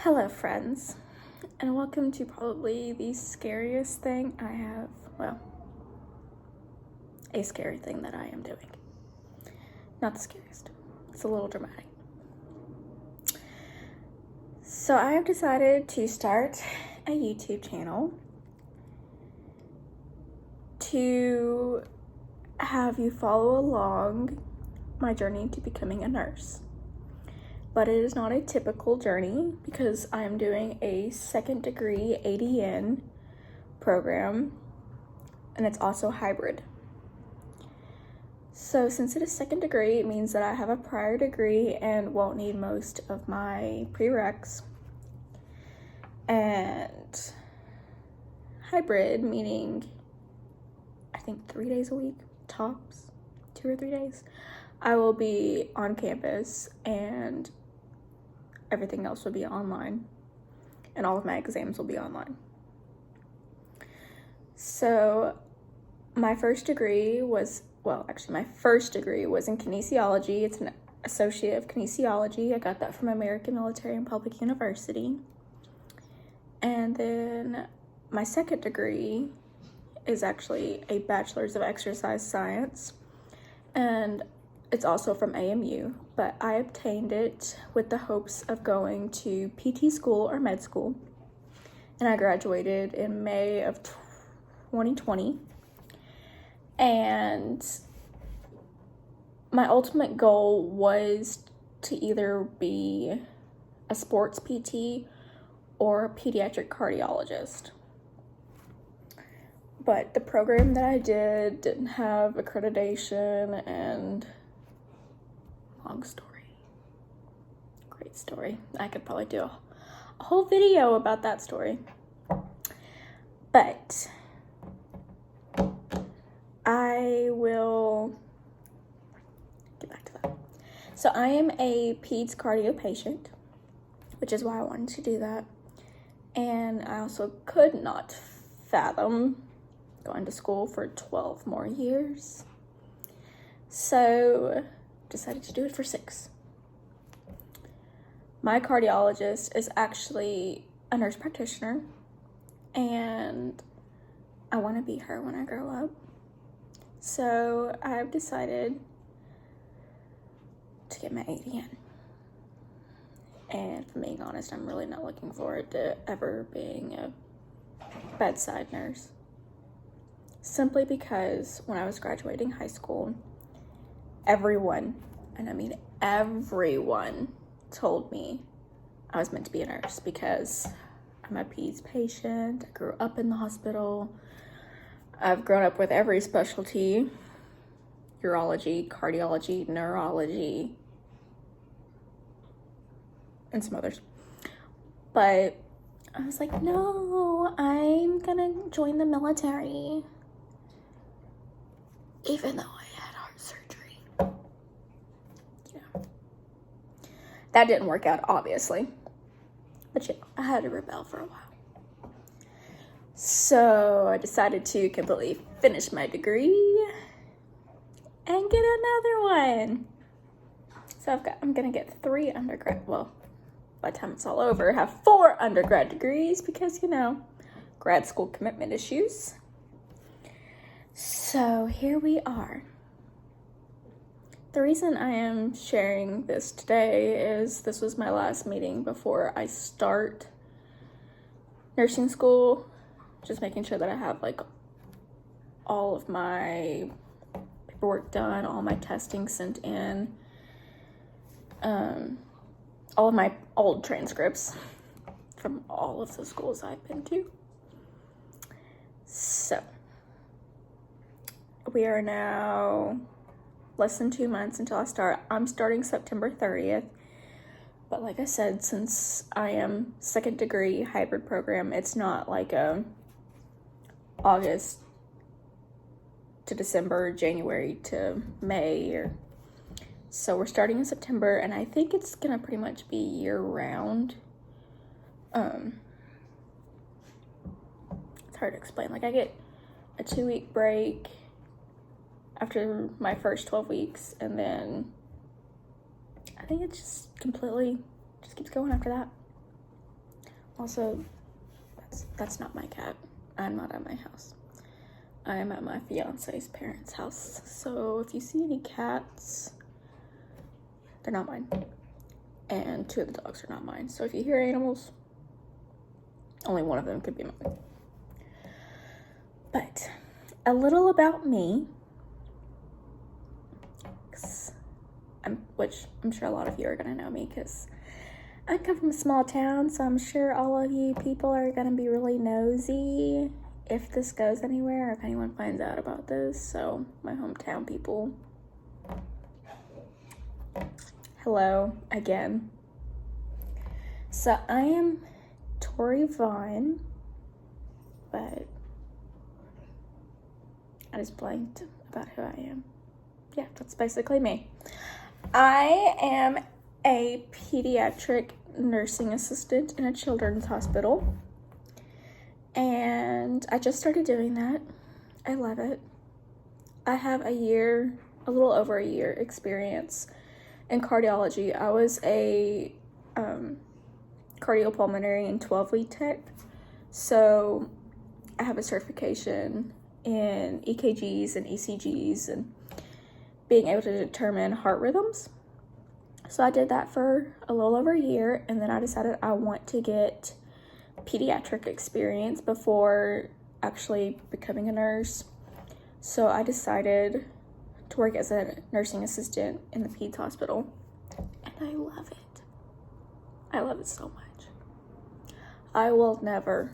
Hello, friends, and welcome to probably the scariest thing I have. Well, a scary thing that I am doing. Not the scariest, it's a little dramatic. So, I have decided to start a YouTube channel to have you follow along my journey to becoming a nurse. But it is not a typical journey because I am doing a second degree ADN program, and it's also hybrid. So since it is second degree, it means that I have a prior degree and won't need most of my prereqs. And hybrid, meaning I think 3 days a week, tops, 2 or 3 days, I will be on campus and everything else will be online, and all of my exams will be online. So my first degree was in kinesiology. It's an associate of kinesiology. I got that from American Military and Public University. And then my second degree is actually a bachelor's of exercise science, and it's also from AMU, but I obtained it with the hopes of going to PT school or med school, and I graduated in May of 2020. And my ultimate goal was to either be a sports PT or a pediatric cardiologist. But the program that I did didn't have accreditation, and long story. Great story. I could probably do a whole video about that story. But I will get back to that. So I am a peds cardio patient, which is why I wanted to do that. And I also could not fathom going to school for 12 more years. So decided to do it for 6. My cardiologist is actually a nurse practitioner, and I want to be her when I grow up. So I've decided to get my ADN. And if I'm being honest, I'm really not looking forward to ever being a bedside nurse. Simply because when I was graduating high school, everyone, and I mean everyone, told me I was meant to be a nurse because I'm a peds patient. I grew up in the hospital. I've grown up with every specialty: urology, cardiology, neurology, and some others. But I was like, no, I'm gonna join the military. Even though I had heart surgery. That didn't work out, obviously. But yeah, I had to rebel for a while. So I decided to completely finish my degree and get another one. So I'm gonna get 3 undergrad, well, by the time it's all over, have 4 undergrad degrees because, grad school commitment issues. So here we are. The reason I am sharing this today is this was my last meeting before I start nursing school. Just making sure that I have all of my paperwork done, all my testing sent in, all of my old transcripts from all of the schools I've been to. So we are now less than 2 months until I start. I'm starting September 30th. But like I said, since I am second degree hybrid program, it's not like a August to December, January to May. So we're starting in September, and I think it's gonna pretty much be year round. It's hard to explain. I get a 2-week break after my first 12 weeks, and then I think it just keeps going after that. Also, that's not my cat. I'm not at my house. I am at my fiance's parents' house. So if you see any cats, they're not mine. And 2 of the dogs are not mine. So if you hear animals, only one of them could be mine. But a little about me, which I'm sure a lot of you are going to know me because I come from a small town, so I'm sure all of you people are going to be really nosy if this goes anywhere, if anyone finds out about this. So my hometown people, hello again. So I am Tori Vaughn, but I just blanked about who I am. Yeah, that's basically me. I am a pediatric nursing assistant in a children's hospital, and I just started doing that. I love it. I have a little over a year experience in cardiology. I was a cardiopulmonary and 12-lead tech, so I have a certification in EKGs and ECGs and being able to determine heart rhythms. So I did that for a little over a year, and then I decided I want to get pediatric experience before actually becoming a nurse. So I decided to work as a nursing assistant in the peds hospital, and I love it. I love it so much. I will never,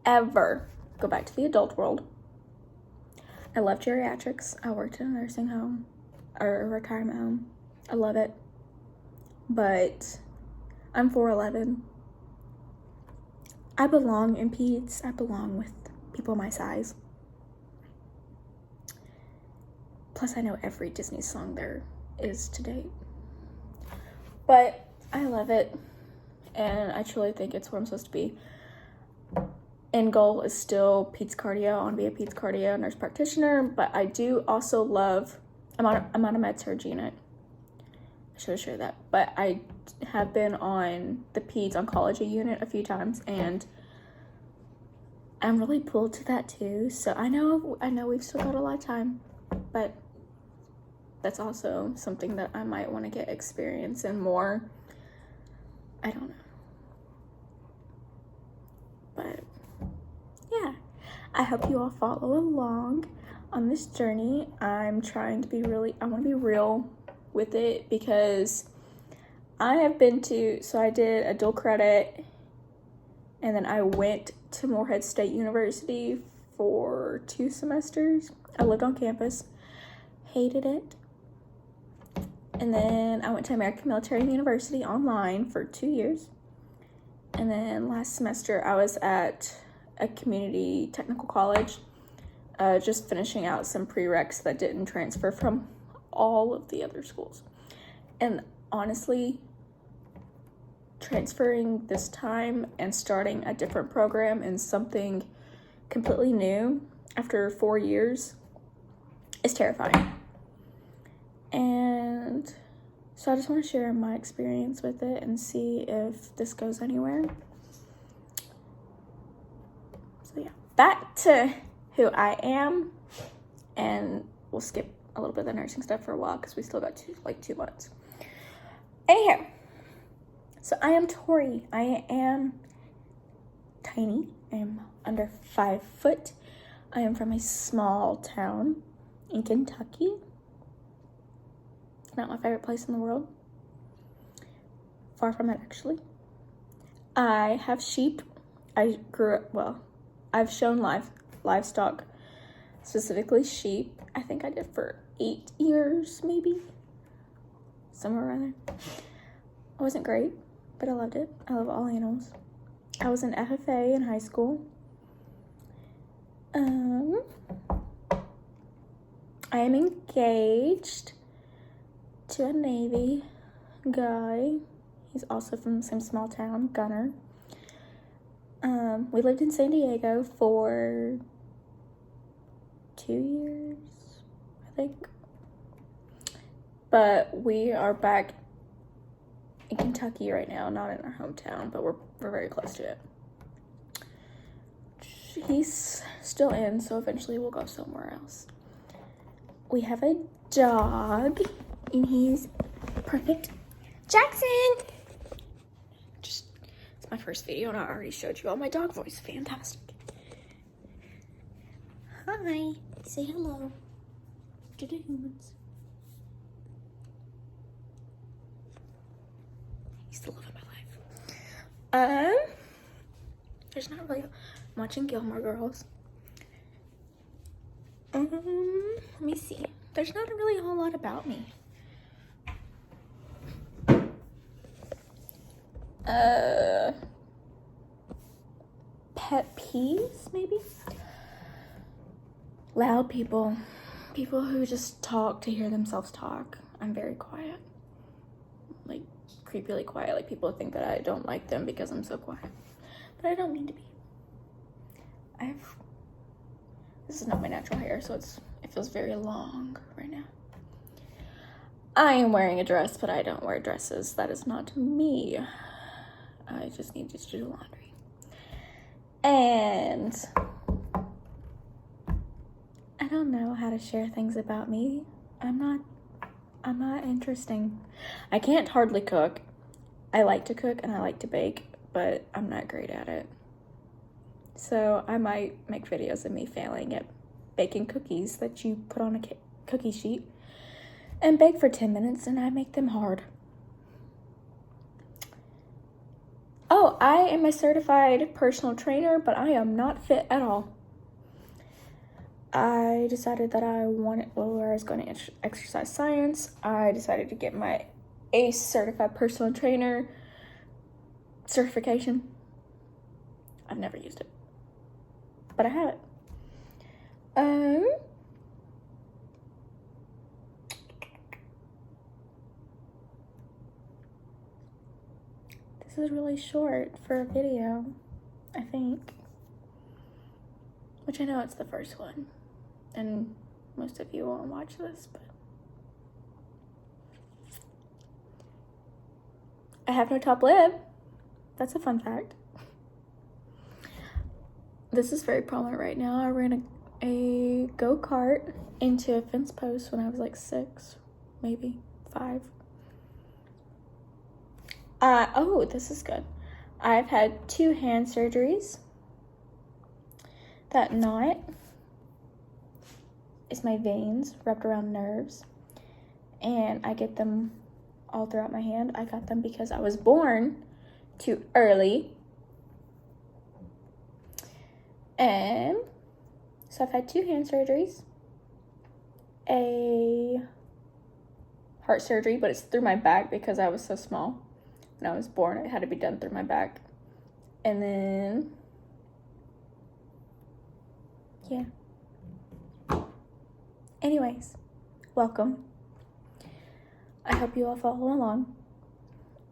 ever go back to the adult world. I love geriatrics. I worked in a nursing home or a retirement home. I love it. But I'm 4'11". I belong in peds. I belong with people my size. Plus, I know every Disney song there is to date. But I love it, and I truly think it's where I'm supposed to be. End goal is still peds cardio. I want to be a peds cardio nurse practitioner, but I do also love, I'm on a med-surg unit. I should have shared that, but I have been on the peds oncology unit a few times, and I'm really pulled to that too. So I know we've still got a lot of time, but that's also something that I might want to get experience in more. I don't know. But yeah, I hope you all follow along on this journey. I'm trying to be I want to be real with it because I have been so I did a dual credit, and then I went to Morehead State University for 2 semesters. I lived on campus, hated it. And then I went to American Military University online for 2 years. And then last semester I was at a community technical college, just finishing out some prereqs that didn't transfer from all of the other schools. And honestly, transferring this time and starting a different program in something completely new after 4 years is terrifying. And so I just want to share my experience with it and see if this goes anywhere. So yeah, back to who I am, and we'll skip a little bit of the nursing stuff for a while because we still got 2 months. Anyhow, so I am Tori. I am tiny. I am under 5 foot. I am from a small town in Kentucky. Not my favorite place in the world. Far from it, actually. I have sheep. I've shown livestock, specifically sheep. I think I did for 8 years, maybe. Somewhere around there. It wasn't great, but I loved it. I love all animals. I was an FFA in high school. I am engaged to a Navy guy. He's also from the same small town, Gunner. We lived in San Diego for 2 years, I think. But we are back in Kentucky right now, not in our hometown, but we're very close to it. He's still in, so eventually we'll go somewhere else. We have a dog, and he's perfect. Jackson! It's my first video, and I already showed you all my dog voice. Fantastic. Hi. Say hello to the humans. He's the love of my life. There's not really... I'm watching Gilmore Girls. Let me see. There's not really a whole lot about me. Pet peeves, maybe? Loud people. People who just talk to hear themselves talk. I'm very quiet. Like, creepily quiet. Like, people think that I don't like them because I'm so quiet. But I don't mean to be. This is not my natural hair, so it feels very long right now. I am wearing a dress, but I don't wear dresses. That is not me. I just need you to do laundry. And I don't know how to share things about me. I'm not interesting. I can't hardly cook. I like to cook and I like to bake, but I'm not great at it. So I might make videos of me failing at baking cookies that you put on a cookie sheet and bake for 10 minutes, and I make them hard. Oh, I am a certified personal trainer, but I am not fit at all. I decided that I was going to exercise science. I decided to get my ACE certified personal trainer certification. I've never used it, but I have it. This is really short for a video, I think. Which I know it's the first one, and most of you won't watch this, but I have no top lip. That's a fun fact. This is very prominent right now. I ran a go-kart into a fence post when I was like 6, maybe 5. Oh, this is good. I've had 2 hand surgeries. That knot is my veins wrapped around nerves, and I get them all throughout my hand. I got them because I was born too early. And so I've had 2 hand surgeries, a heart surgery, but it's through my back because I was so small. When I was born, it had to be done through my back. And then, yeah. Anyways, welcome. I hope you all follow along.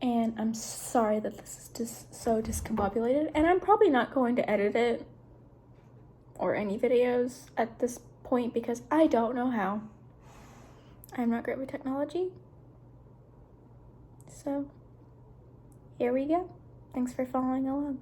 And I'm sorry that this is just so discombobulated. And I'm probably not going to edit it or any videos at this point because I don't know how. I'm not great with technology. So, here we go. Thanks for following along.